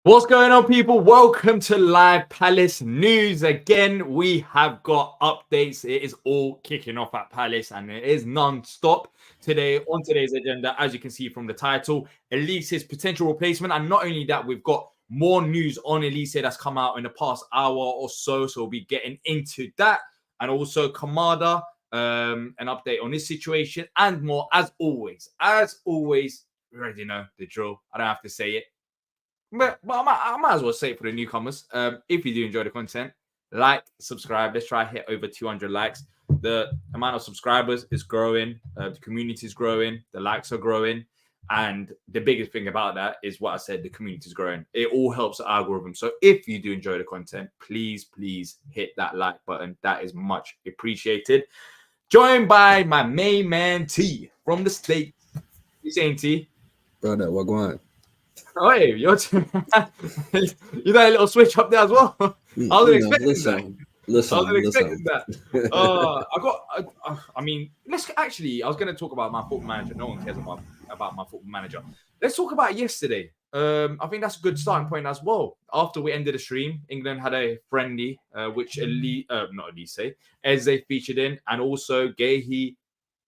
What's going on, people? Welcome to Live Palace News. Again, we have got updates. It is all kicking off at Palace and it is non-stop today. On today's agenda, as you can see from the title, Olise's potential replacement. And not only that, we've got more news on Olise that's come out in the past hour or so. So we'll be getting into that. And also Kamada, an update on this situation and more. As always, you already know the drill. I don't have to say it. But I might as well say it for the newcomers. If you do enjoy the content, like, subscribe. Let's try to hit over 200 likes. The amount of subscribers is growing. The community is growing. The likes are growing. And the biggest thing about that is what I said, the community is growing. It all helps the algorithm. So if you do enjoy the content, please hit that like button. That is much appreciated. Joined by my main man, T, from the States. You saying, T? Brother, what going on? Oh, hey, you did a little switch up there as well. I wasn't expecting that. I was going to talk about my football manager. No one cares about my football manager. Let's talk about yesterday. I think that's a good starting point as well. After we ended the stream, England had a friendly, which Eze featured in, and also Gahey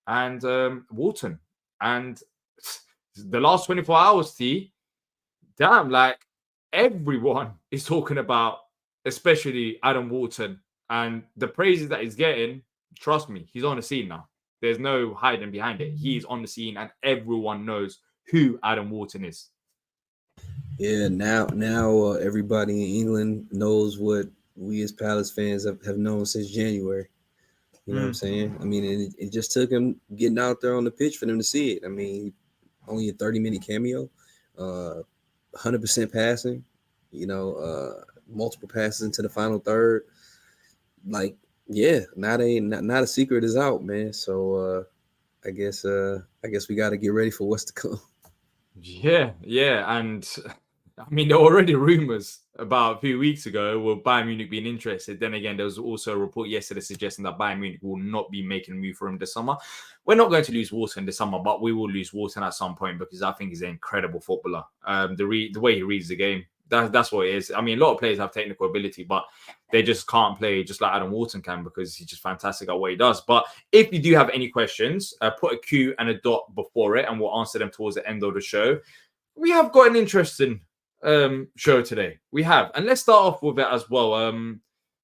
and Wharton. And the last 24 hours, T, damn, like everyone is talking about, especially Adam Wharton, and the praises that he's getting. Trust me, he's on the scene now. There's no hiding behind it. He's on the scene, and everyone knows who Adam Wharton is. Yeah, now everybody in England knows what we as Palace fans have known since January. You know what I'm saying? I mean, it just took him getting out there on the pitch for them to see it. I mean, only a 30-minute cameo. 100% passing, multiple passes into the final third. Like, yeah, not a secret is out, man. So I guess we got to get ready for what's to come. Yeah, and I mean, there were already rumors about a few weeks ago with Bayern Munich being interested. Then again, there was also a report yesterday suggesting that Bayern Munich will not be making a move for him this summer. We're not going to lose Wharton this summer, but we will lose Wharton at some point because I think he's an incredible footballer. The way he reads the game, that's what it is. I mean, a lot of players have technical ability, but they just can't play just like Adam Wharton can because he's just fantastic at what he does. But if you do have any questions, put a Q and a dot before it, and we'll answer them towards the end of the show. We have got an interesting show today. We have, and let's start off with it as well.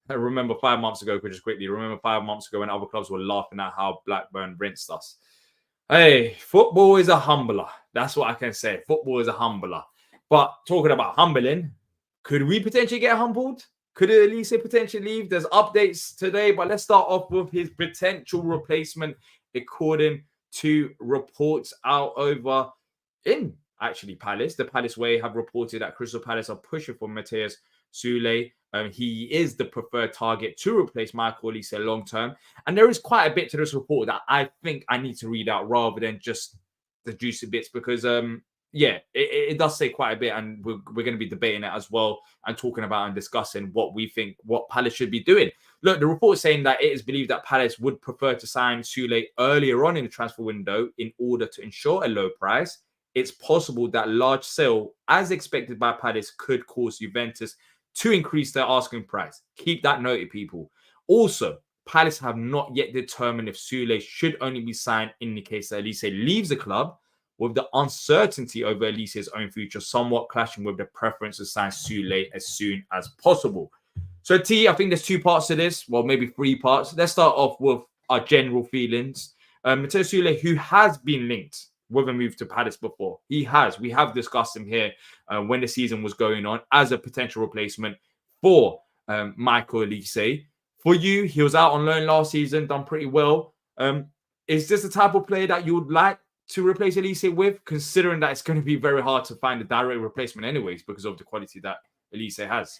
I remember 5 months ago, remember 5 months ago when other clubs were laughing at how Blackburn rinsed us. Hey, football is a humbler. That's what I can say. Football is a humbler. But talking about humbling, could we potentially get humbled? Could Olise potentially leave? There's updates today, but let's start off with his potential replacement, according to reports out over in actually Palace. The Palace Way have reported that Crystal Palace are pushing for Matias Soule. He is the preferred target to replace Michael Olise long term. And there is quite a bit to this report that I think I need to read out rather than just the juicy bits because, it does say quite a bit. And we're going to be debating it as well and talking about and discussing what we think what Palace should be doing. Look, the report is saying that it is believed that Palace would prefer to sign Soule earlier on in the transfer window in order to ensure a low price. It's possible that large sale, as expected by Palace, could cause Juventus to increase their asking price. Keep that noted, people. Also, Palace have not yet determined if Soule should only be signed in the case that Olise leaves the club, with the uncertainty over Olise's own future somewhat clashing with the preference to sign Soule as soon as possible. So, T, I think there's two parts to this. Well, maybe three parts. Let's start off with our general feelings. Matias Soule, who has been linked with a move to Palace before. He has. We have discussed him here when the season was going on as a potential replacement for Michael Olise. For you, he was out on loan last season, done pretty well. Is this the type of player that you would like to replace Olise with, considering that it's going to be very hard to find a direct replacement anyways because of the quality that Olise has?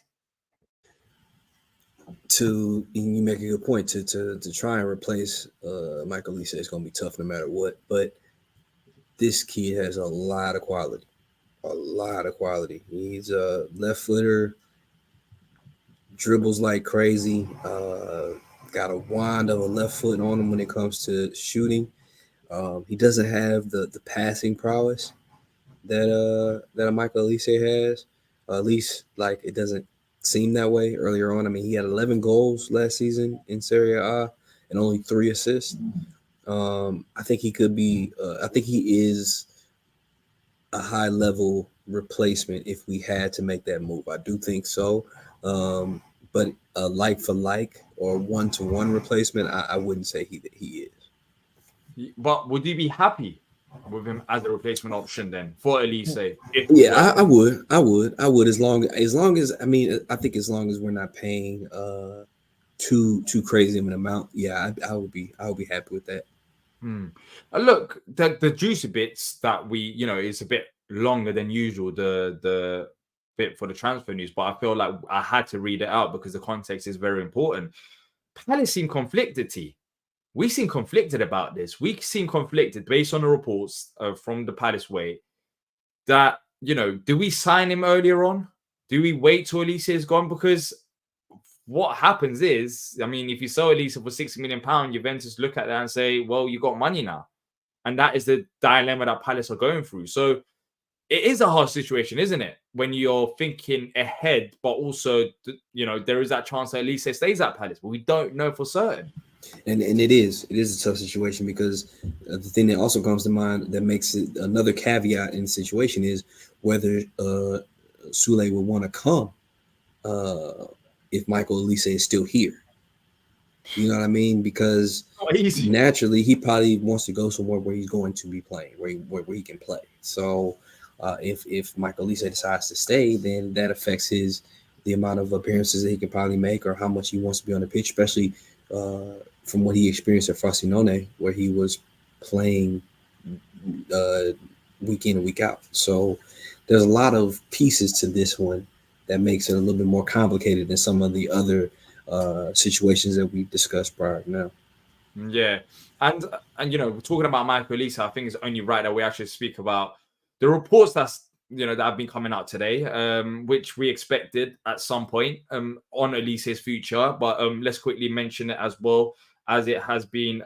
You make a good point. To try and replace Michael Olise is going to be tough no matter what, but this kid has a lot of quality. He's a left footer, dribbles like crazy, got a wand of a left foot on him when it comes to shooting. He doesn't have the passing prowess that Michael Olise has, At least like it doesn't seem that way earlier on. I mean, he had 11 goals last season in Serie A and only 3 assists. I think he could be. I think he is a high level replacement if we had to make that move. I do think so. But a like for like or 1-to-1 replacement, I wouldn't say he is. But would you be happy with him as a replacement option then for Olise? If we Yeah, were, I would as long as I mean I think as long as we're not paying too crazy of an amount. Yeah, I would be happy with that. Look, the juicy bits that we, it's a bit longer than usual. The bit for the transfer news, but I feel like I had to read it out because the context is very important. Palace seem conflicted. We seem conflicted about this. We seem conflicted based on the reports from the Palace way that, do we sign him earlier on? Do we wait till Olise is gone? Because what happens is, I mean, if you sell Olise for £60 million, Juventus look at that and say, well, you got money now. And that is the dilemma that Palace are going through. So it is a hard situation, isn't it? When you're thinking ahead, but also, there is that chance that Olise stays at Palace, but we don't know for certain. And it is a tough situation because the thing that also comes to mind that makes it another caveat in the situation is whether Soule would want to come if Michael Olise is still here. You know what I mean? Because naturally he probably wants to go somewhere where he's going to be playing, where he can play. So if Michael Olise decides to stay, then that affects the amount of appearances that he can probably make or how much he wants to be on the pitch, especially from what he experienced at Frosinone, where he was playing week in and week out. So there's a lot of pieces to this one that makes it a little bit more complicated than some of the other situations that we've discussed prior now. Yeah. And talking about Michael Olise, I think it's only right that we actually speak about the reports that have been coming out today, which we expected at some point on Olise's future. But let's quickly mention it as well, as it has been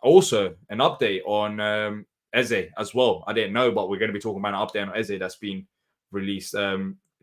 also an update on Eze as well. I didn't know, but we're going to be talking about an update on Eze that's been released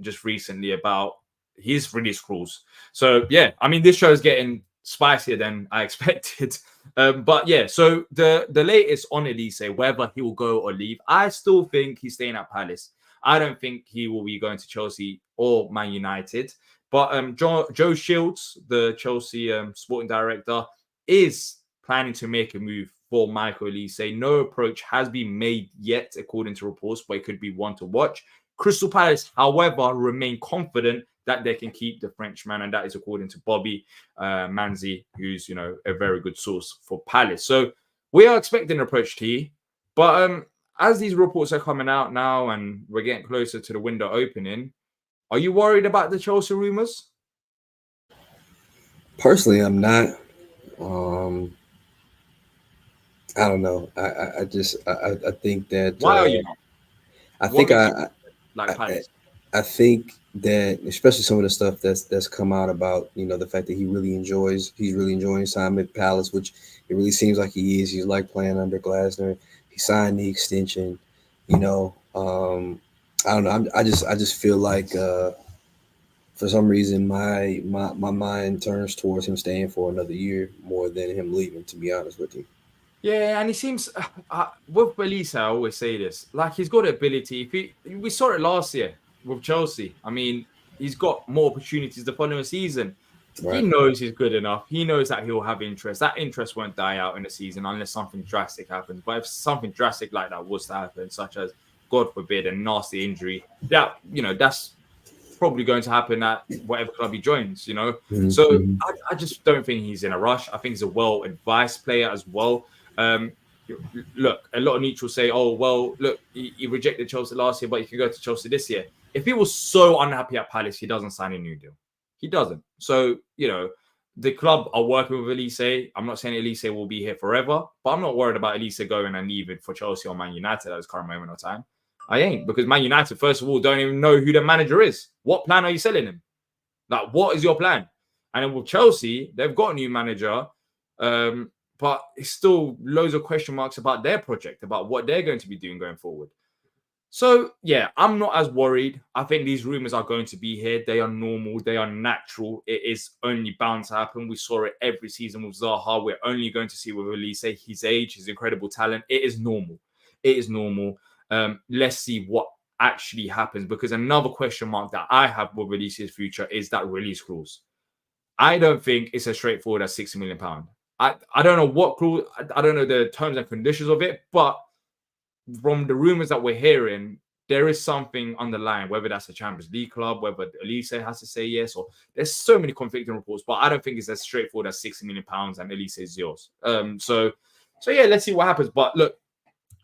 just recently about his release clause. So yeah, I mean, this show is getting spicier than I expected. But yeah, so the latest on Olise, whether he will go or leave, I still think he's staying at Palace. I don't think he will be going to Chelsea or Man United. But Joe Shields, the Chelsea sporting director, is planning to make a move for Michael Olise. No approach has been made yet, according to reports, but it could be one to watch. Crystal Palace, however, remain confident that they can keep the Frenchman, and that is according to Bobby Manzi, who's a very good source for Palace. So we are expecting an approach to you, but as these reports are coming out now and we're getting closer to the window opening, are you worried about the Chelsea rumors? Personally, I'm not. I don't know. I think that. Why are you not? I think Palace? I think that especially some of the stuff that's come out about the fact that he's really enjoying his time at Palace, which it really seems like he is. He's like playing under Glasner. He signed the extension. I don't know. I just feel like for some reason my mind turns towards him staying for another year more than him leaving. To be honest with you. Yeah, and he seems with Olise, I always say this, like he's got the ability. We saw it last year with Chelsea. I mean, he's got more opportunities the following season. Right. He knows he's good enough. He knows that he'll have interest. That interest won't die out in the season unless something drastic happens. But if something drastic like that was to happen, such as, God forbid, a nasty injury, that's probably going to happen at whatever club he joins, Mm-hmm. So I just don't think he's in a rush. I think he's a well-advised player as well. Look, a lot of neutrals say, oh, well, look, he rejected Chelsea last year, but he can go to Chelsea this year. If he was so unhappy at Palace, he doesn't sign a new deal. He doesn't. So, the club are working with Olise. I'm not saying Olise will be here forever, but I'm not worried about Olise going and leaving for Chelsea or Man United at this current moment of time. I ain't, because Man United, first of all, don't even know who the manager is. What plan are you selling him? Like, what is your plan? And then with Chelsea, they've got a new manager, but it's still loads of question marks about their project, about what they're going to be doing going forward. So, yeah, I'm not as worried. I think these rumors are going to be here. They are normal. They are natural. It is only bound to happen. We saw it every season with Zaha. We're only going to see with Olise, his age, his incredible talent. It is normal. It is normal. Let's see what actually happens, because another question mark that I have with Olise's future is that release clause. I don't think it's as straightforward as £60 million. I don't know what clause, I don't know the terms and conditions of it, but from the rumors that we're hearing, there is something underlying, whether that's a Champions League club, whether Olise has to say yes, or there's so many conflicting reports, but I don't think it's as straightforward as £60 million and Olise is yours. So yeah, let's see what happens. But look,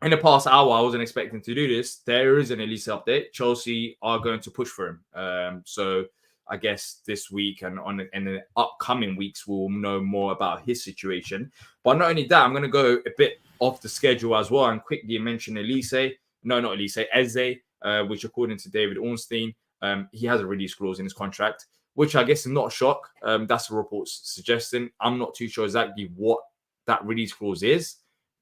in the past hour, I wasn't expecting to do this. There is an Olise update. Chelsea are going to push for him. So I guess this week and in the upcoming weeks, we'll know more about his situation. But not only that, I'm going to go a bit off the schedule as well and quickly mention Olise. No, not Olise, Eze, which according to David Ornstein, he has a release clause in his contract, which I guess is not a shock. That's the reports suggesting. I'm not too sure exactly what that release clause is,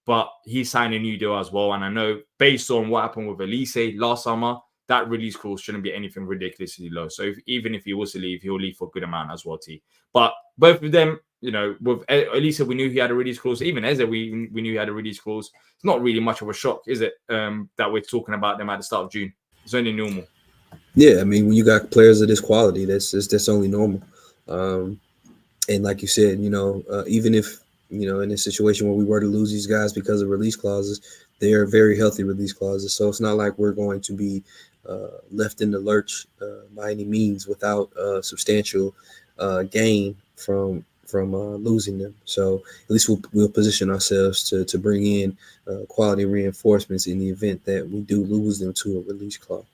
but he signed a new deal as well. And I know based on what happened with Olise last summer, that release clause shouldn't be anything ridiculously low. So even if he was to leave, he'll leave for a good amount as well, T. But both of them, you know, with Olise, we knew he had a release clause. Even Eze, we knew he had a release clause. It's not really much of a shock, is it, that we're talking about them at the start of June? It's only normal. Yeah, I mean, when you got players of this quality, that's only normal. And like you said, you know, even if, you know, in a situation where we were to lose these guys because of release clauses, they are very healthy release clauses. So it's not like we're going to be left in the lurch by any means without substantial gain from losing them. So at least we'll position ourselves to bring in quality reinforcements in the event that we do lose them to a release clause.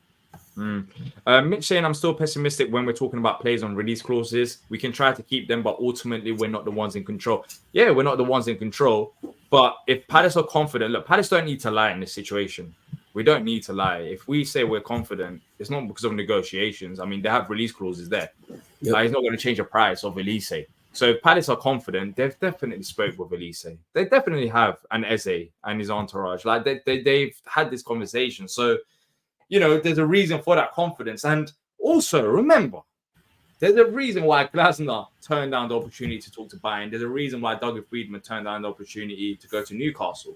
Mitch saying I'm still pessimistic when we're talking about players on release clauses. We can try to keep them, but ultimately we're not the ones in control. Yeah, we're not the ones in control. But if Palace are confident, look, Palace don't need to lie in this situation. We don't need to lie. If we say we're confident, it's not because of negotiations. I mean, they have release clauses there. Yep. It's not going to change the price of Olise. So if Palace are confident, they've definitely spoke with Olise. They definitely have, and Eze and his entourage. Like they've had this conversation. So, you know, there's a reason for that confidence. And also, remember, there's a reason why Glasner turned down the opportunity to talk to Bayern. There's a reason why Doug Friedman turned down the opportunity to go to Newcastle.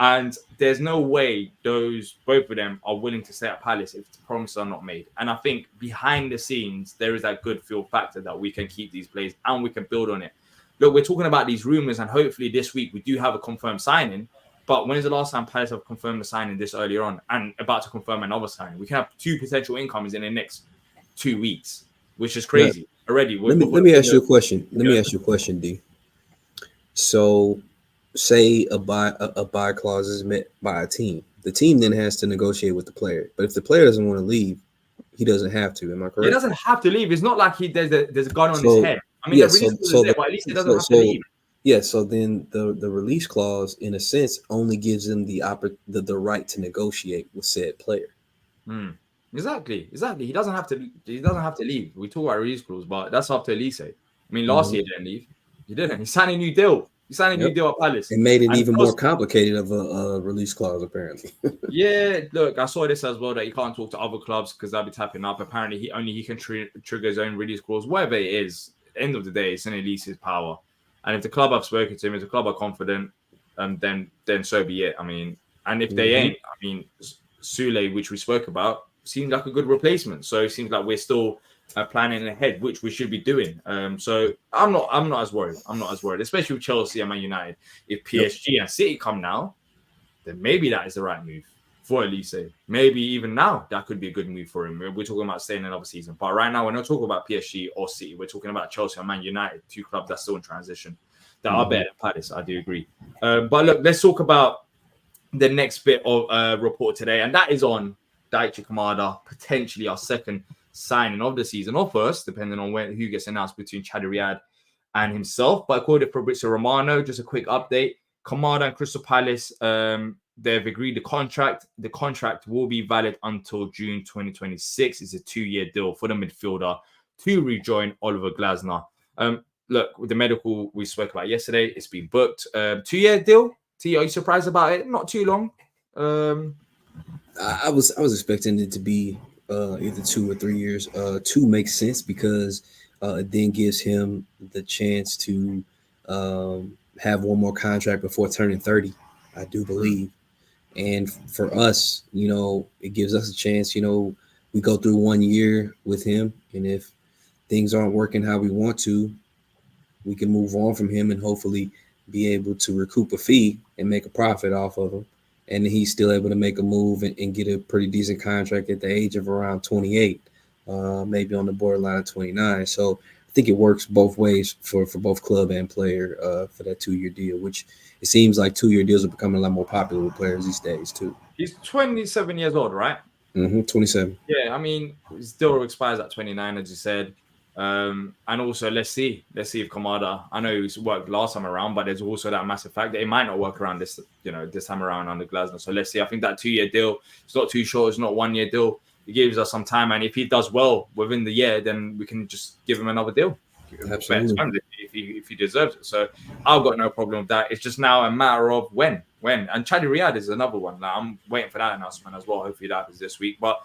And there's no way both of them are willing to stay at Palace if the promises are not made. And I think behind the scenes, there is that good feel factor that we can keep these players and we can build on it. Look, we're talking about these rumors, and hopefully this week we do have a confirmed signing. But when is the last time Palace have confirmed the signing this earlier on and about to confirm another signing? We can have 2 potential incomings in the next 2 weeks, which is crazy already. Let me ask you a question. Let me ask you a question, D. So, say a buy clause is met by a team. The team then has to negotiate with the player. But if the player doesn't want to leave, he doesn't have to. Am I correct? He doesn't have to leave. It's not like there's a gun on his head. I mean, the release clause is there, but at least he doesn't have to leave. Yeah, so then the release clause, in a sense, only gives him the right to negotiate with said player. Exactly. He doesn't have to. He doesn't have to leave. We talk about release clause, but that's up to Olise. I mean, last year he didn't leave. He didn't. He signed a new deal. He signed a new deal at Palace. It made it even more complicated of a release clause, apparently. Yeah, look, I saw this as well, that he can't talk to other clubs because they'll be tapping up. Apparently, he can trigger his own release clause. Whatever it is, at the end of the day, it's in Olise's power. And if the club have spoken to him, if the club are confident, then so be it. I mean, and if they ain't, I mean, Soule, which we spoke about, seems like a good replacement. So it seems like we're still planning ahead, which we should be doing. So I'm not as worried. I'm not as worried, especially with Chelsea and Man United. If PSG and City come now, then maybe that is the right move for Olise. Maybe even now that could be a good move for him. We're talking about staying another season, but right now we're not talking about PSG or City. We're talking about Chelsea and Man United, 2 clubs that's still in transition that are better than Palace. I do agree. But look, let's talk about the next bit of report today, and that is on Daichi Kamada, potentially our second signing of the season, or first, depending on who gets announced between Chad Riyad and himself. But according to Fabrizio Romano, just a quick update: Kamada and Crystal Palace, they've agreed the contract. The contract will be valid until June 2026. It's a 2-year deal for the midfielder to rejoin Oliver Glasner. Look, with the medical we spoke about yesterday, it's been booked. 2-year deal. T, are you surprised about it? Not too long. I was expecting it to be either 2 or 3 years. 2 makes sense because it then gives him the chance to have one more contract before turning 30. I do believe, and for us, it gives us a chance. We go through 1 year with him, and if things aren't working how we want to, we can move on from him and hopefully be able to recoup a fee and make a profit off of him. And he's still able to make a move and get a pretty decent contract at the age of around 28, maybe on the borderline of 29. So I think it works both ways for both club and player for that 2 year deal, which it seems like 2 year deals are becoming a lot more popular with players these days too. He's 27 years old, right? 27. Yeah, I mean, it still expires at 29, as you said. And also, let's see if Kamada. I know he's worked last time around, but there's also that massive fact that it might not work around this time around under Glasner. So let's see. I think that 2 year deal, it's not too short. It's not 1 year deal. It gives us some time, and if he does well within the year, then we can just give him another deal. Absolutely. If he deserves it. So I've got no problem with that. It's just now a matter of when. And Chadi Riyad is another one. Now, I'm waiting for that announcement as well. Hopefully that happens this week. But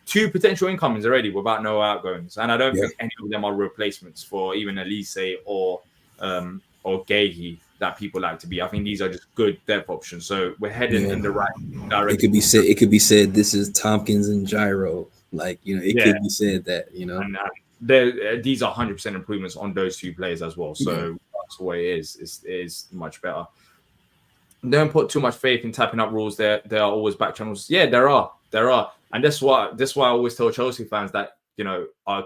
2 potential incomings already without no outgoings, and I don't think any of them are replacements for even Olise or Gehi that people like to be. I think these are just good depth options. So we're heading in the right direction. It could be said this is Tompkins and Gyro. It could be said that. And these are 100% improvements on those 2 players as well. So that's the way it is. It is much better. Don't put too much faith in tapping up rules. There are always back channels. Yeah, there are. And that's why I always tell Chelsea fans that, I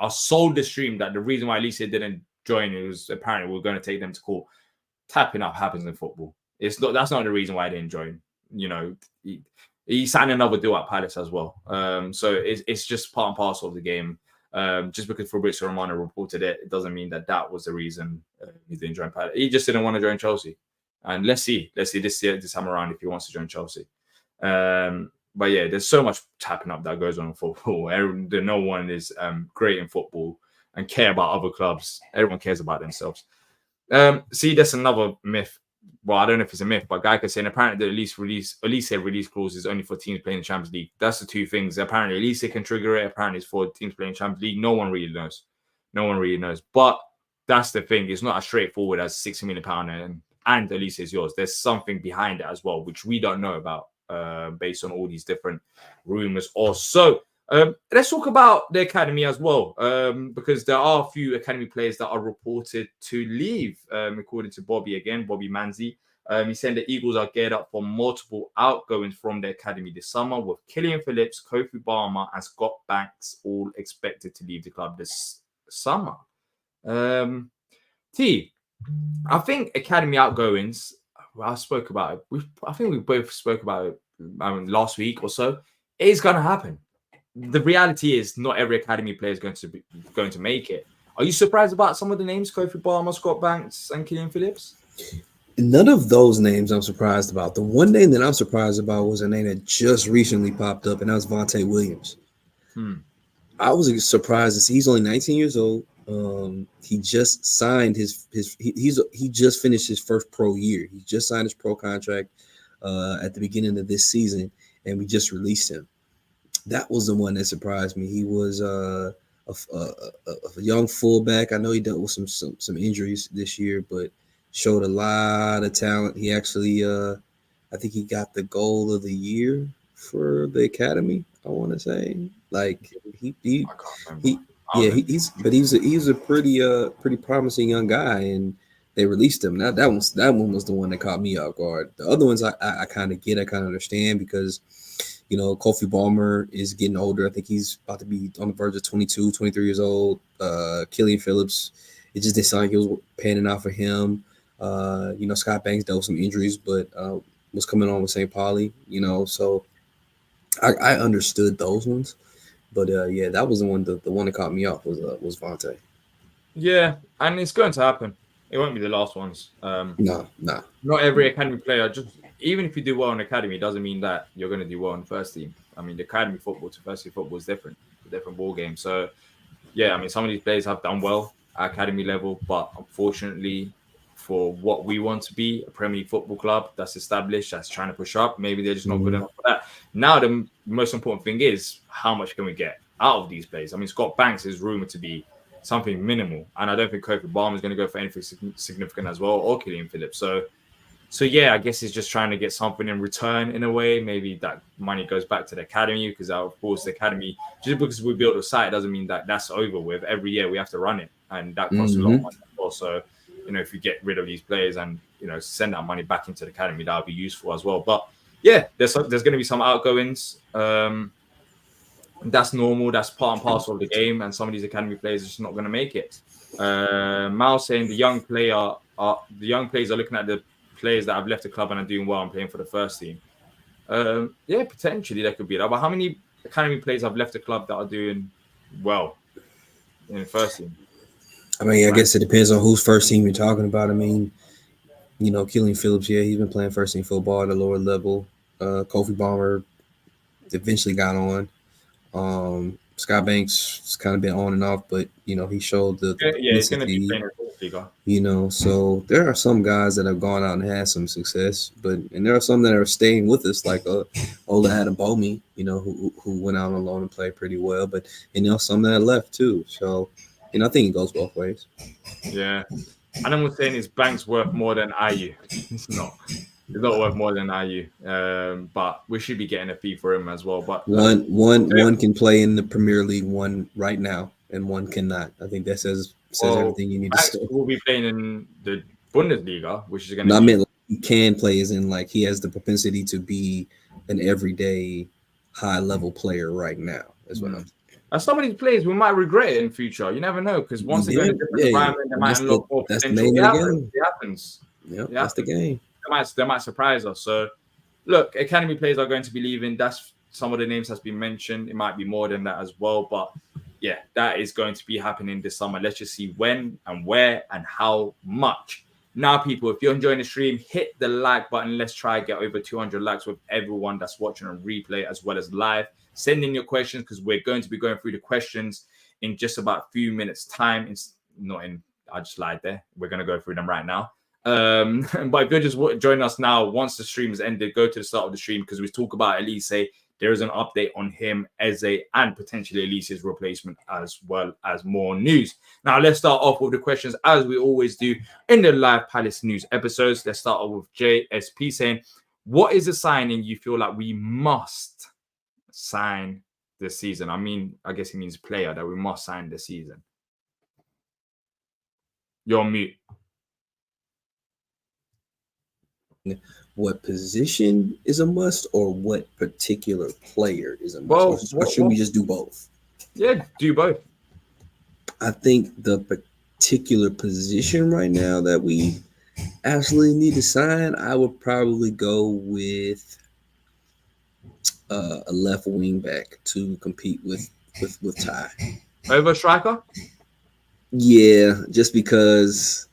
sold the stream that the reason why Olise didn't join it was apparently we're going to take them to court. Tapping up happens in football. That's not the reason why I didn't join. He signed another deal at Palace as well. So it's just part and parcel of the game. Just because Fabrizio Romano reported it doesn't mean that was the reason he didn't join Palace. He just didn't want to join Chelsea. And let's see this time around if he wants to join Chelsea. But yeah, there's so much tapping up that goes on in football. No one is great in football and care about other clubs. Everyone cares about themselves. See, that's another myth. Well, I don't know if it's a myth, but Geico saying apparently the Olise release clause is only for teams playing the Champions League. That's the 2 things. Apparently, Olise can trigger it. Apparently, it's for teams playing Champions League. No one really knows. But that's the thing. It's not as straightforward as £60 million and Olise is yours. There's something behind it as well, which we don't know about based on all these different rumors. Also, let's talk about the academy as well, because there are a few academy players that are reported to leave, according to Bobby Manzi. He's saying the Eagles are geared up for multiple outgoings from the academy this summer, with Killian Phillips, Kofi Balmer, and Scott Banks all expected to leave the club this summer. I think academy outgoings, I spoke about it. I think we both spoke about it last week or so. It is going to happen. The reality is not every academy player is going to make it. Are you surprised about some of the names? Kofi Balmer, Scott Banks, and Killian Phillips? None of those names I'm surprised about. The one name that I'm surprised about was a name that just recently popped up, and that was Vontae Williams. I was surprised to see he's only 19 years old. He just signed he just finished his first pro year. He just signed his pro contract at the beginning of this season, and we just released him. That was the one that surprised me. He was a young fullback. I know he dealt with some injuries this year, but showed a lot of talent. He actually, I think he got the goal of the year for the academy. I want to say, he's a pretty promising young guy, and they released him. That one was the one that caught me off guard. The other ones I kind of get, I kind of understand because, Kofi Balmer is getting older. I think he's about to be on the verge of 22, 23 years old. Killian Phillips, it just didn't sound like it was panning out for him. Scott Banks dealt with some injuries, but was coming on with St. Pauli, so I understood those ones. But that was the one that caught me off was Vontae. Yeah, and it's going to happen. It won't be the last ones. No. Not every academy player, even if you do well in academy, doesn't mean that you're going to do well in the first team. I mean, the academy football to first team football is different. It's a different ball game. So, yeah, I mean, some of these players have done well at academy level, but unfortunately, for what we want to be, a Premier League football club that's established, that's trying to push up. Maybe they're just not good enough for that. Now, the most important thing is how much can we get out of these players? I mean, Scott Banks is rumored to be something minimal, and I don't think Kofi Balmer is going to go for anything significant as well, or Killian Phillips. So yeah, I guess he's just trying to get something in return in a way. Maybe that money goes back to the academy, because of course the academy, just because we built a site doesn't mean that that's over with. Every year we have to run it, and that costs a lot of money. Also, if you get rid of these players and send that money back into the academy, that would be useful as well. But yeah, there's going to be some outgoings. That's normal. That's part and parcel of the game, and some of these academy players are just not going to make it. Mal saying the young players are looking at the players that have left the club and are doing well and playing for the first team. Yeah, potentially that could be that. But how many academy players have left the club that are doing well in the first team? I mean, I guess it depends on whose first team you're talking about. I mean, Killian Phillips, yeah, he's been playing first team football at a lower level. Kofi Balmer eventually got on. Scott Banks has kind of been on and off, but he showed the he's going to be playing Bundesliga. So there are some guys that have gone out and had some success, and there are some that are staying with us, like Ola Adebomi, who went out on loan and played pretty well, but some that left too. So I think it goes both ways. Yeah, and I'm saying is Banks worth more than IU. It's not. It's not worth more than IU, but we should be getting a fee for him as well. But one can play in the Premier League, one right now, and one cannot. I think that says everything you need to say. We'll be playing in the Bundesliga, which is going to. No, I mean, he can play, as in he has the propensity to be an everyday high level player right now. Is what I'm saying. And some of these players we might regret it in future. You never know, because once they go to a different environment, they might unlock more potential. It happens. Yeah, that's the game. They might surprise us. So, look, academy players are going to be leaving. That's some of the names that's been mentioned. It might be more than that as well. But, yeah, that is going to be happening this summer. Let's just see when and where and how much. Now, people, if you're enjoying the stream, hit the like button. Let's try and get over 200 likes with everyone that's watching on replay as well as live. Send in your questions, because we're going to be going through the questions in just about a few minutes' time. I just lied there. We're going to go through them right now. But if you're just joining us now, once the stream is ended, go to the start of the stream, because we talk about Olise. There is an update on him, Eze, and potentially Olise's replacement, as well as more news. Now, let's start off with the questions, as we always do in the live Palace News episodes. Let's start off with JSP saying, what is a signing you feel like we must sign this season? I mean, I guess he means player that we must sign this season. You're on mute. What position is a must, or what particular player is a must? Or should we just do both? Yeah, do both. I think the particular position right now that we absolutely need to sign, I would probably go with a left wing back to compete with Ty. Over striker? Yeah, just because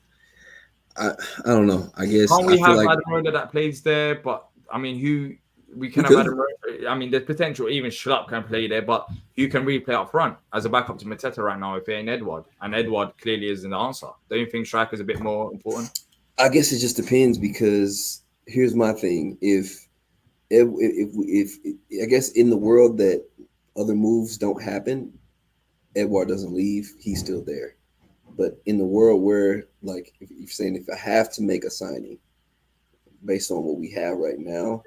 I don't know. I guess can't we have Ademola that plays there? But I mean, who we can have Ademola. I mean, there's potential even Schlupp can play there, but who can really play up front as a backup to Mateta right now if it ain't Edward? And Edward clearly isn't the answer. Don't you think striker is a bit more important? I guess it just depends, because here's my thing: if I guess in the world that other moves don't happen, Edward doesn't leave, he's still there. But in the world where, like, if you're saying if I have to make a signing based on what we have right now,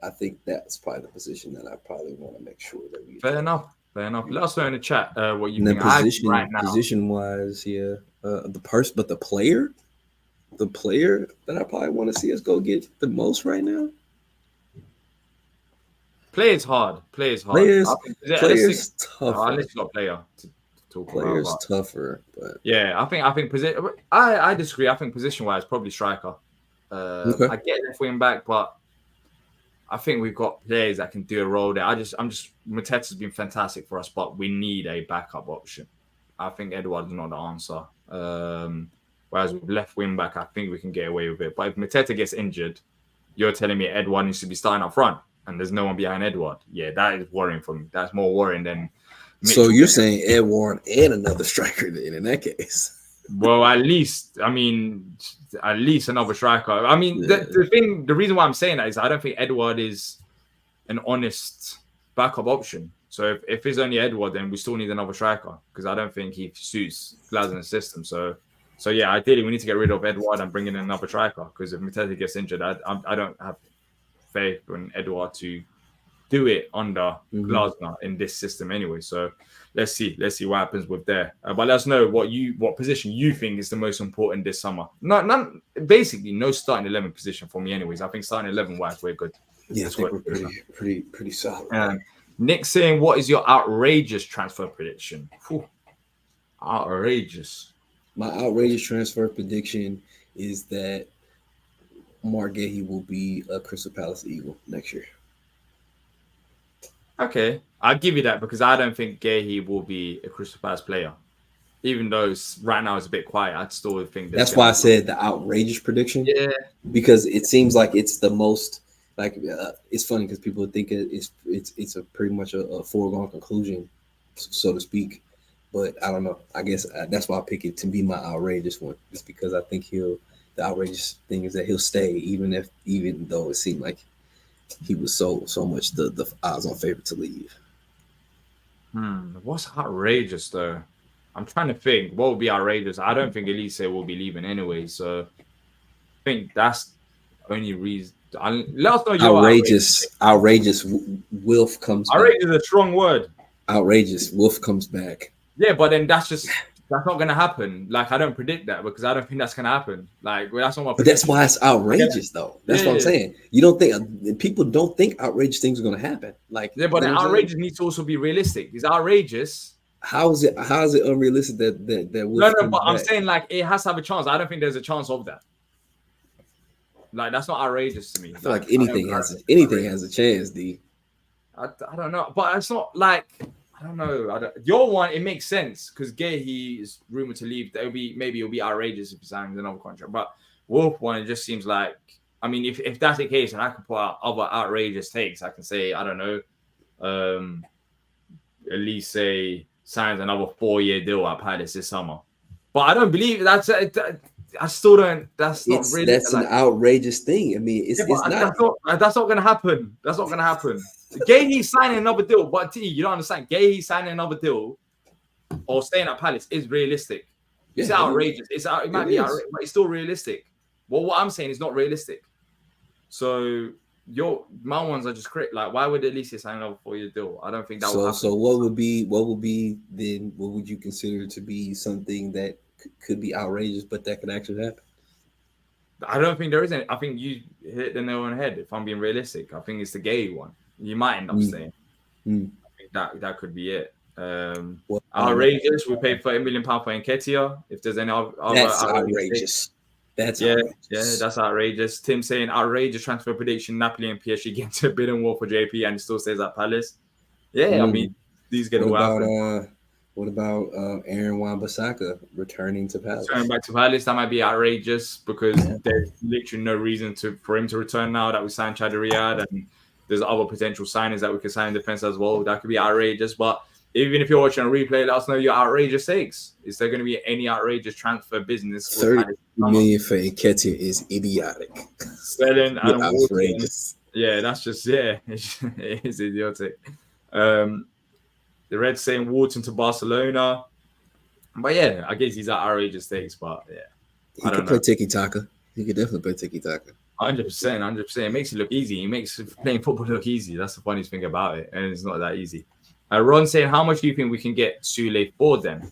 I think that's probably the position that I probably want to make sure that we. Fair enough. Let us know in the chat what you think right now. Position wise, yeah, but the player that I probably want to see us go get the most right now. Play is hard. Players tougher. Unless you got a player to talk players about. Tougher, but yeah, I think position. I disagree. I think position wise, probably striker. Okay. I get left wing back, but I think we've got players that can do a role there. Mateta's been fantastic for us, but we need a backup option. I think Edward's not the answer. Whereas with left wing back, I think we can get away with it. But if Mateta gets injured, you're telling me Edward needs to be starting up front, and there's no one behind Edward. Yeah, that is worrying for me. That's more worrying than. So you're saying Edward and another striker then in that case? Well, at least another striker. I mean, the reason why I'm saying that is I don't think Edward is an honest backup option. So if it's only Edward, then we still need another striker because I don't think he suits Glasgow's system. So yeah, ideally we need to get rid of Edward and bring in another striker because if Mateta gets injured, I don't have faith in Edward to do it under Glasgow in this system anyway. So let's see what happens with there. But let us know what position you think is the most important this summer. Basically no starting 11 position for me anyways. I think starting 11 wise we're good. Yeah, I think we're pretty solid. Nick saying, what is your outrageous transfer prediction? Whew. Outrageous. My outrageous transfer prediction is that Mark Gahey will be a Crystal Palace Eagle next year. Okay, I'll give you that because I don't think Gahey will be a Crystal Palace player. Even though right now it's a bit quiet, I still think that's why I said the outrageous prediction. Yeah, because it seems like it's the most it's funny because people think it's a pretty much a foregone conclusion, so to speak. But I don't know. I guess that's why I pick it to be my outrageous one, just because I think the outrageous thing is that he'll stay even though it seemed like he was so much the odds on favorite to leave. What's outrageous though? I'm trying to think what would be outrageous. I don't think Olise will be leaving anyway, so I think that's the only reason. Let us know your outrageous. Wilf comes. Outrageous is a strong word. Outrageous. Wolf comes back. Yeah, but then that's not gonna happen. Like I don't predict that because I don't think that's gonna happen. Like that's not my. But that's why it's outrageous, though. That's what I'm saying. You don't think people don't think outrageous things are gonna happen. Like yeah, but outrageous needs to also be realistic. It's outrageous. How is it unrealistic that Wolf no, but I'm saying like it has to have a chance. I don't think there's a chance of that. Like that's not outrageous to me. I feel like anything has a chance, D. I don't know, but it's not like I don't know. Your one it makes sense because Gahey is rumored to leave. Maybe it'll be outrageous if he signs another contract. But Wolf one it just seems like if that's the case and I can put out other outrageous takes, I can say I don't know. Olise signs another 4-year deal at Palace this summer, but I don't believe that's. I still don't. That's not really. That's an outrageous thing. I mean, it's not. That's not going to happen. That's not going to happen. Gahey signing another deal, but you don't understand. Gahey signing another deal or staying at Palace is realistic. It's outrageous. It might be outrageous, but it's still realistic. Well, what I'm saying is not realistic. So my ones are just correct. Like, why would Olise sign another 4-year deal? I don't think that would happen. So what would be then? What would you consider to be something that could be outrageous, but that could actually happen? I don't think there is any. I think you hit the nail on the head. If I'm being realistic, I think it's the Gahey one. You might end up saying. I think that could be it. Outrageous. We paid £30 million for Nketiah. If there's any other, that's outrageous. That's outrageous. Yeah, that's outrageous. Tim saying outrageous transfer prediction: Napoli and PSG get into a bidding war for JP, and it still stays at Palace. Yeah, I mean these get away. What about Aaron Wan-Bissaka returning to Palace? Returning back to Palace, that might be outrageous because there's literally no reason for him to return now that we signed Chad Riyad and there's other potential signings that we could sign in defense as well. That could be outrageous. But even if you're watching a replay, let us know your outrageous takes. Is there going to be any outrageage transfer business? 30 million for Nketiah is idiotic. Selling and outrageous. Yeah, that's just it is idiotic. The Reds saying Wharton to Barcelona. But yeah, I guess these are outrageous takes, but yeah. He could play tiki-taka. He could definitely play tiki-taka. 100%. It makes it look easy. It makes playing football look easy. That's the funniest thing about it. And it's not that easy. Ron saying, how much do you think we can get Soule for then?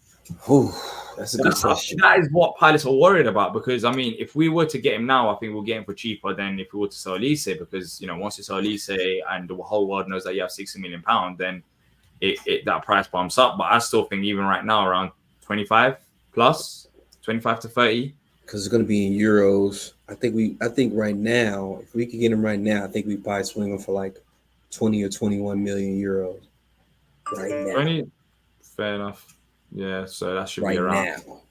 That's a good question. That is what Palace are worried about because, I mean, if we were to get him now, I think we'll get him for cheaper than if we were to sell Olise because, once you sell Olise and the whole world knows that you have £60 million, then that price bumps up. But I still think even right now around 25 plus, 25 to 30. Because it's going to be in euros. I think right now, if we could get him right now, I think we probably swing him for like 20 or 21 million euros. Right now. 20? Fair enough. Yeah, so that should be around. Now.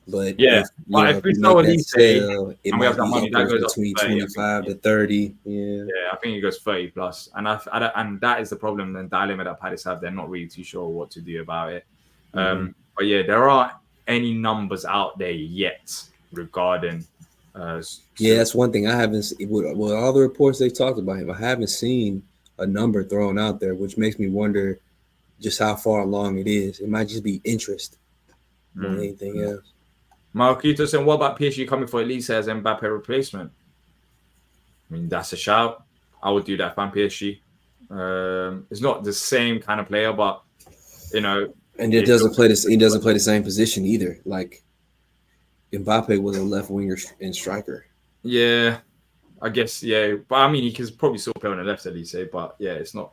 But if we sell Olise, it might have that money that goes between 25 to 30. Yeah, I think it goes 30 plus, and that is the problem. Then dilemma that Palace have, they're not really too sure what to do about it. But yeah, there are any numbers out there yet regarding. Yeah, that's one thing I haven't seen. With all the reports they talked about him, I haven't seen a number thrown out there, which makes me wonder just how far along it is. It might just be interest more than anything else. Marquito saying, what about PSG coming for Olise as Mbappe replacement? I mean, that's a shout. I would do that if I'm PSG. It's not the same kind of player, but and it doesn't play this. He doesn't play the same position either. Like Mbappe was a left winger and striker. Yeah, I guess. Yeah, but I mean, he can probably still play on the left, Olise. But yeah, it's not.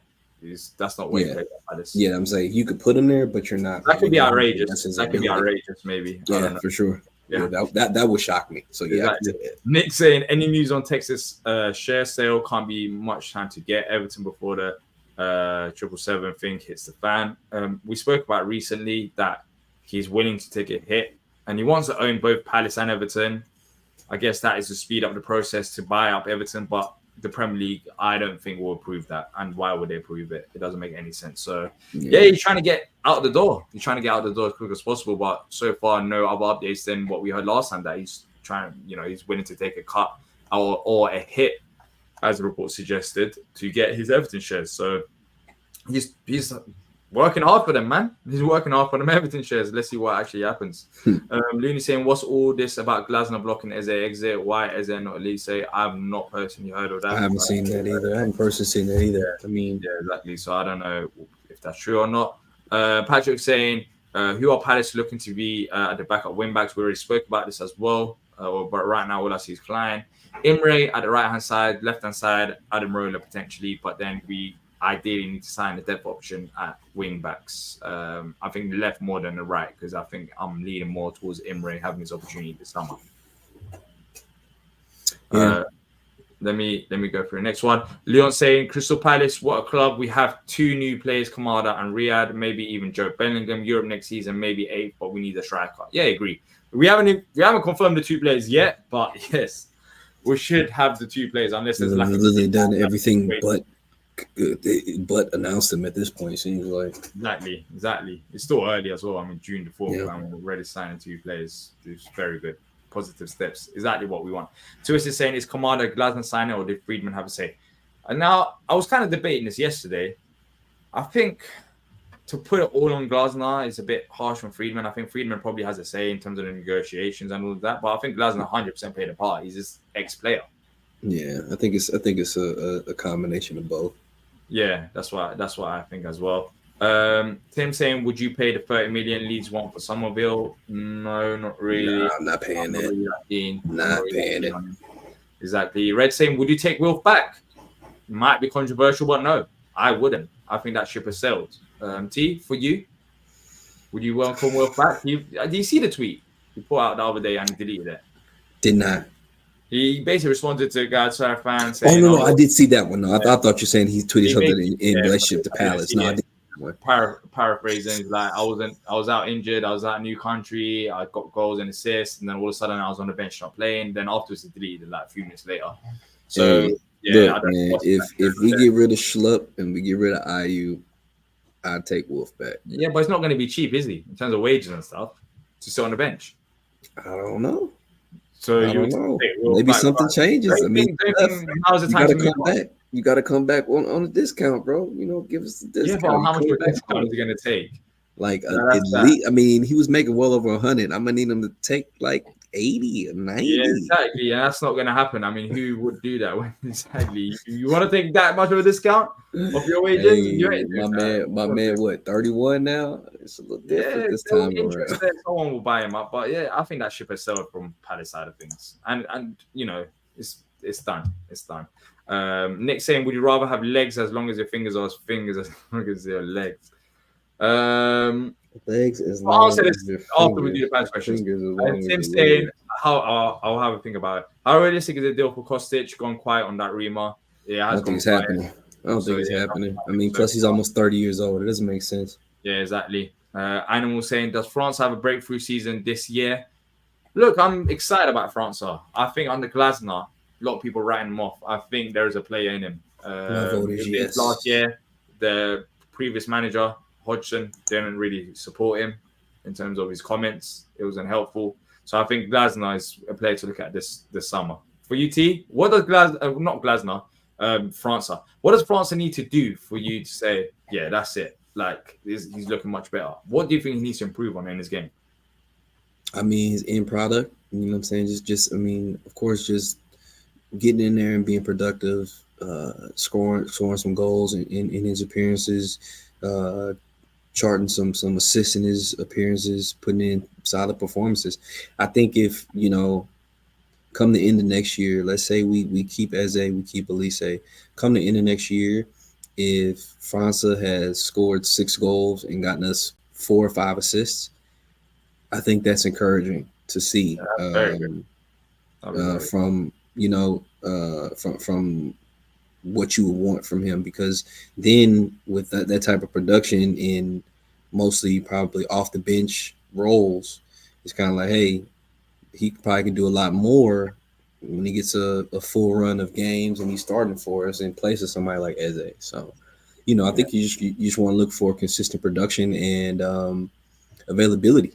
That's not what he played at this. Yeah, I'm saying you could put him there, but you're not. That could be outrageous. That could be outrageous, maybe. Yeah, for sure. Yeah, that would shock me. So yeah, exactly. Nick saying any news on Texas share sale, can't be much time to get Everton before the 777 thing hits the fan. We spoke about recently that he's willing to take a hit and he wants to own both Palace and Everton. I guess that is to speed up the process to buy up Everton, but the Premier League, I don't think will approve that. And why would they approve it? It doesn't make any sense. So, he's trying to get out the door. He's trying to get out the door as quick as possible. But so far, no other updates than what we heard last time that he's trying, he's willing to take a cut or a hit, as the report suggested, to get his Everton shares. So, he's working hard for them, man. He's working hard for them Everton shares. Let's see what actually happens. Looney saying, what's all this about Glasner blocking Eze exit? Why Eze not Olise? I've not personally heard of that. I haven't seen that either. I haven't personally seen that either. I mean, yeah, exactly. So I don't know if that's true or not. Patrick saying, who are Palace looking to be at the backup wing backs? We already spoke about this as well. But right now, all I see is Klein. Imre at the right-hand side, left-hand side, Adam Roller potentially. But then we ideally need to sign the depth option at wing backs. I think the left more than the right, because I think I'm leaning more towards Imre having his opportunity this summer. Let me go for the next one. Leon saying, Crystal Palace, what a club. We have 2 new players, Kamada and Riyadh, maybe even Joe Bellingham. Europe next season, maybe 8, but we need a striker. Yeah, I agree. We haven't confirmed the 2 players yet, but yes, we should have the 2 players unless there's literally done everything but announced them at this point. Seems like exactly. It's still early as well. I mean, June the 4th, and we're already signing 2 players. It's very good, positive steps. Exactly what we want. Twist is saying, is Kamada Glasner signing or did Friedman have a say? And now I was kind of debating this yesterday. I think to put it all on Glasner is a bit harsh from Friedman. I think Friedman probably has a say in terms of the negotiations and all of that, but I think Glasner 100% played a part. He's just ex-player. Yeah, I think it's a combination of both. Yeah, that's what I think as well. Tim saying, would you pay the 30 million Leeds want for Somerville? No, not really. Nah, I'm not paying that. Not paying it. Exactly. Red saying, would you take Wilf back? Might be controversial, but no, I wouldn't. I think that ship has sailed. T, for you, would you welcome Wilf back? Did you see the tweet he put out the other day and deleted it? Did not. He basically responded to a Galatasaray fan saying, no, I did see that one. No, I thought you were saying he tweeted something in relationship to Palace. No, I didn't. Paraphrasing, like I was out injured, I was out new country, I got goals and assists, and then all of a sudden I was on the bench not playing. Then afterwards he deleted like a few minutes later. So look, man, if we get rid of Schlupp and we get rid of IU, I'd take Wolf back. Yeah, but it's not going to be cheap, is he? In terms of wages and stuff, to sit on the bench. I don't know. So I don't know. Maybe something changes. I mean, now's the time to come back. You got to come back on a discount, bro. Give us the discount. Yeah, but how much of a discount is he going to take? Like, at least, I mean, he was making well over 100. I'm going to need him to take like 80 or 90. Yeah, exactly. Yeah, that's not going to happen. I mean, who would do that? Exactly. You want to take that much of a discount of your wages? My man, what, 31 now? It's a little different this time around. Someone will buy him up. But yeah, I think that ship has sailed from Palace side of things. And it's done. It's done. Nick saying, would you rather have legs as long as your fingers are fingers as long as your legs? Legs as long as your after we do the fans questions. Tim saying, I'll have a think about it. How realistic is the deal for Kostic? Gone quiet on that rumor. Yeah, I don't think it's happening. I don't think it's happening. I mean, plus he's almost 30 years old. It doesn't make sense. Yeah, exactly. Animal saying, does France have a breakthrough season this year? Look, I'm excited about France. I think under Glasner, a lot of people writing him off. I think there is a player in him. Yes. Last year, the previous manager, Hodgson, didn't really support him. in terms of his comments. It was unhelpful. So I think Glasner is a player to look at this summer. For you, T, what does França, what does França need to do for you to say, yeah, that's it? Like, he's looking much better. What do you think he needs to improve on in his game? I mean, his end product, you know what I'm saying? I mean, of course, just getting in there and being productive, scoring some goals in his appearances, charting some assists in his appearances, putting in solid performances. I think if, come the end of next year, let's say we keep Eze, we keep Olise, come the end of next year, if França has scored 6 goals and gotten us 4 or 5 assists, I think that's encouraging to see. Yeah, very good. From from what you would want from him, because then with that type of production in mostly probably off the bench roles, it's kind of like, hey, he probably can do a lot more when he gets a full run of games and he's starting for us in place of somebody like Eze. So, I think you just want to look for consistent production and availability,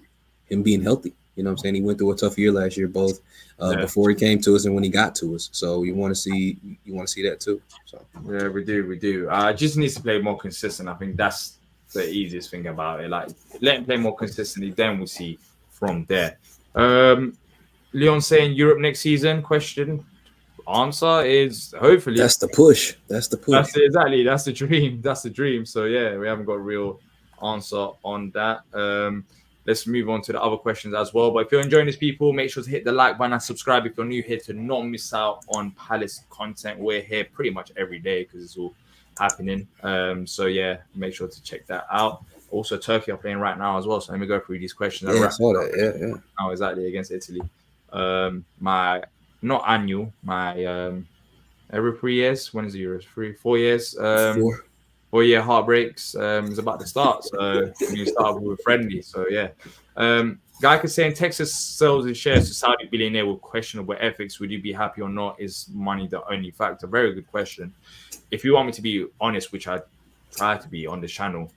him being healthy. You know what I'm saying? He went through a tough year last year, both before he came to us and when he got to us. So you want to see that too. So yeah, we do. Just needs to play more consistent. I think that's the easiest thing about it. Like, let him play more consistently, then we'll see from there. Leon saying Europe next season? Question. Answer is hopefully. That's the push. That's exactly. That's the dream. That's the dream. So yeah, we haven't got a real answer on that. Let's move on to the other questions as well. But if you're enjoying this, people, make sure to hit the like button and subscribe if you're new here to not miss out on Palace content. We're here pretty much every day because it's all happening. So yeah, make sure to check that out. Also, Turkey are playing right now as well. So let me go through these questions. Yeah, I saw that. Yeah. Now exactly against Italy. My not annual. My every 3 years. When is the Euros? 4 years. 4-year heartbreaks is about to start. So you start with a friendly. So yeah. Guy could say in Texas sells his shares to Saudi billionaire with questionable ethics. Would you be happy or not? Is money the only factor? Very good question. If you want me to be honest, which I try to be on the channel,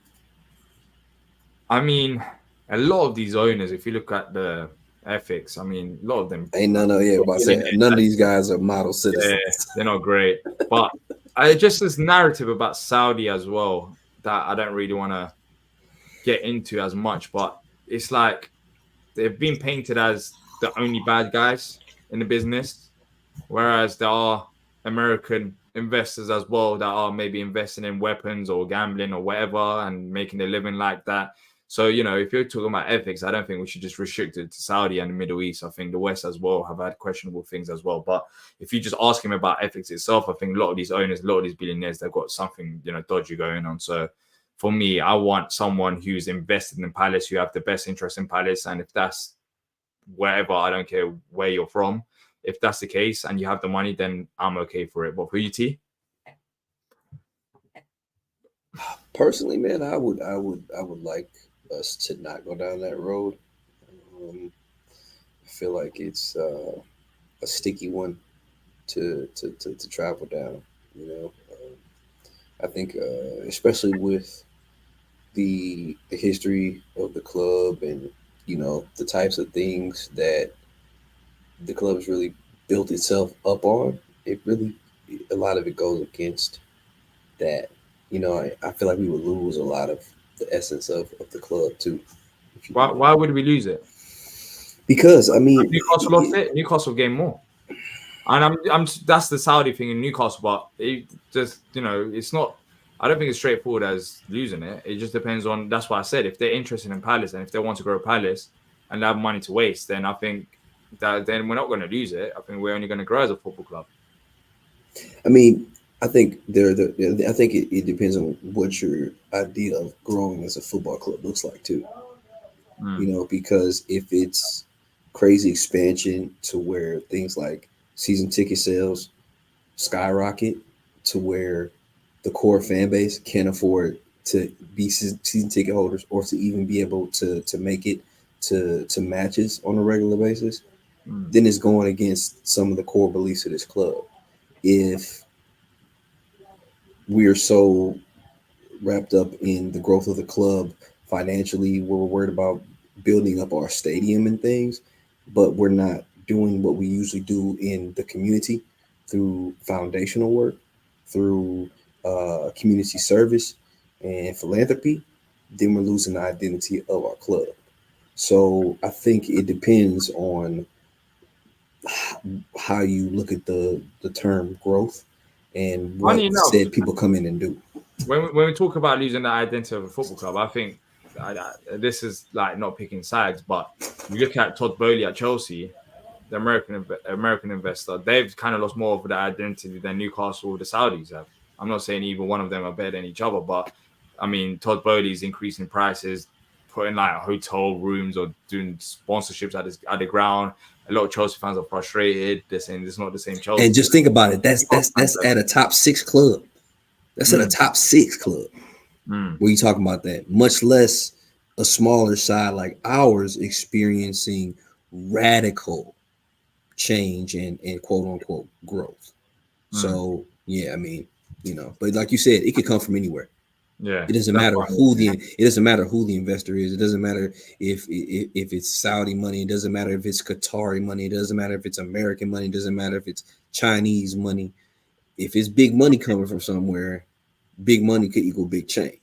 I mean, a lot of these owners, if you look at the ethics, I mean, a lot of them ain't none of these guys are model citizens. Yeah, they're not great. But I just this narrative about Saudi as well that I don't really want to get into as much, but it's like they've been painted as the only bad guys in the business, whereas there are American investors as well that are maybe investing in weapons or gambling or whatever and making their living like that. So, if you're talking about ethics, I don't think we should just restrict it to Saudi and the Middle East. I think the West as well have had questionable things as well. But if you just ask him about ethics itself, I think a lot of these owners, a lot of these billionaires, they've got something, dodgy going on. So for me, I want someone who's invested in Palace, who have the best interest in Palace. And if that's wherever, I don't care where you're from. If that's the case and you have the money, then I'm okay for it. But for you, T? Personally, man, I would like us to not go down that road. I feel like it's a sticky one to travel down. I think especially with the history of the club and the types of things that the club has really built itself up on, a lot of it goes against that. I feel like we would lose a lot of the essence of the club too. Why would we lose it? Because I mean, Newcastle lost it. Newcastle gained more, and I'm that's the Saudi thing in Newcastle. But it just it's not. I don't think it's straightforward as losing it. It just depends on. That's why I said if they're interested in Palace and if they want to grow Palace and they have money to waste, then I think that then we're not going to lose it. I think we're only going to grow as a football club. I mean, I think I think it depends on what your idea of growing as a football club looks like too. Because if it's crazy expansion to where things like season ticket sales skyrocket to where the core fan base can't afford to be season ticket holders or to even be able to make it to matches on a regular basis, then it's going against some of the core beliefs of this club. If we are so wrapped up in the growth of the club financially, where we're worried about building up our stadium and things, but we're not doing what we usually do in the community through foundational work, through community service and philanthropy, then we're losing the identity of our club. So I think it depends on how you look at the term growth and what Funny enough, said people come in and do. when we talk about losing the identity of a football club, I think this is like not picking sides, but you look at Todd Bowley at Chelsea, the American investor, they've kind of lost more of the identity than Newcastle or the Saudis have. I'm not saying either one of them are better than each other, but I mean, Todd Bowley's increasing prices, putting like hotel rooms or doing sponsorships at the ground. A lot of Chelsea fans are frustrated. They're saying it's not the same Chelsea. And just think about it. That's at a top 6 club. That's at a top 6 club. Where you talking about that? Much less a smaller side like ours experiencing radical change and quote unquote growth. So yeah, I mean, but like you said, it could come from anywhere. Yeah, it doesn't matter who the investor is. It doesn't matter if it's Saudi money. It doesn't matter if it's Qatari money. It doesn't matter if it's American money. It doesn't matter if it's Chinese money. If it's big money coming from somewhere, big money could equal big change.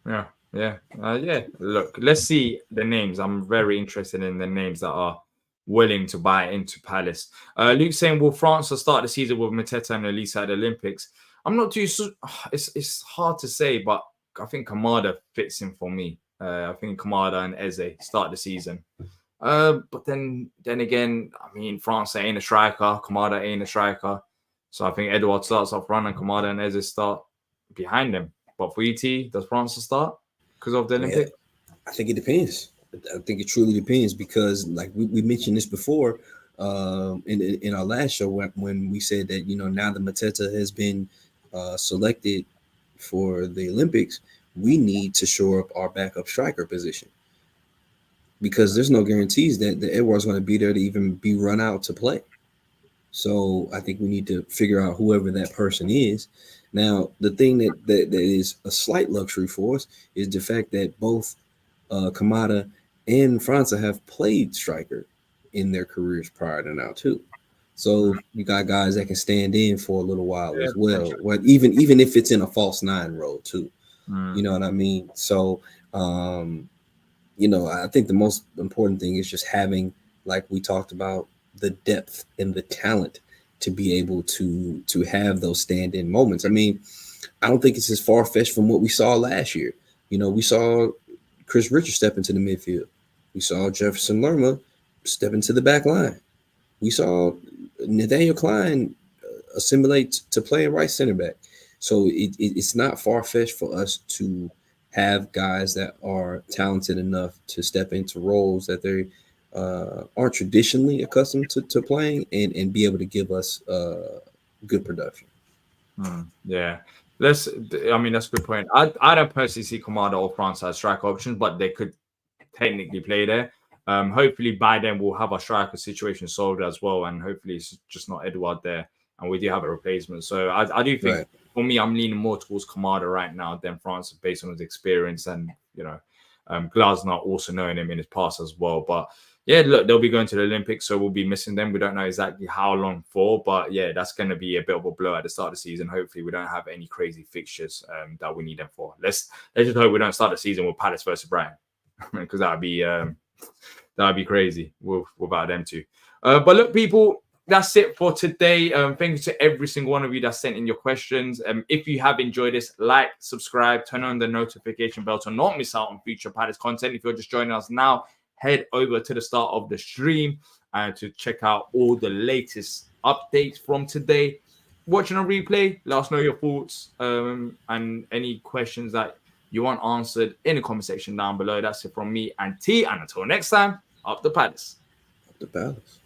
Yeah. Look, let's see the names. I'm very interested in the names that are willing to buy into Palace. Luke saying, will France start the season with Mateta and Olise at the Olympics? I'm not too sure. It's hard to say, but I think Kamada fits in for me. I think Kamada and Eze start the season. But then again, I mean, France ain't a striker. Kamada ain't a striker. So I think Edouard starts up front and Kamada and Eze start behind him. But for ET, does France start because of the Olympics? I think it depends. I think it truly depends because, like we mentioned this before in our last show when we said that now that Mateta has been selected for the Olympics, we need to shore up our backup striker position because there's no guarantees that Edouard's going to be there to even be run out to play. So I think we need to figure out whoever that person is. Now, the thing that is a slight luxury for us is the fact that both Kamada and França have played striker in their careers prior to now too. So you got guys that can stand in for a little while as well. Even if it's in a false 9 role too. You know what I mean? So I think the most important thing is just having, like we talked about, the depth and the talent to be able to have those stand-in moments. I mean, I don't think it's as far-fetched from what we saw last year. We saw Chris Richards step into the midfield. We saw Jefferson Lerma step into the back line. We saw Nathaniel Klein assimilate to playing right center back. So it's not far-fetched for us to have guys that are talented enough to step into roles that they aren't traditionally accustomed to playing and be able to give us good production. Yeah. That's a good point. I don't personally see Kamada or France as strike options, but they could technically play there. Hopefully by then we'll have our striker situation solved as well, and hopefully it's just not Edouard there, and we do have a replacement. So I do think for me, I'm leaning more towards Kamada right now than France based on his experience and Glasner also knowing him in his past as well. But yeah, look, they'll be going to the Olympics, so we'll be missing them. We don't know exactly how long for, but yeah, that's going to be a bit of a blow at the start of the season. Hopefully, we don't have any crazy fixtures that we need them for. Let's just hope we don't start the season with Palace versus Brighton, because that would be crazy without them too. But look, people, that's it for today. Thank you to every single one of you that sent in your questions. If you have enjoyed this, like, subscribe, turn on the notification bell to not miss out on future Palace content. If you're just joining us now, head over to the start of the stream to check out all the latest updates from today. Watching a replay, let us know your thoughts and any questions that you want answered in the comment section down below. That's it from me and T. And until next time, up the Palace. Up the Palace.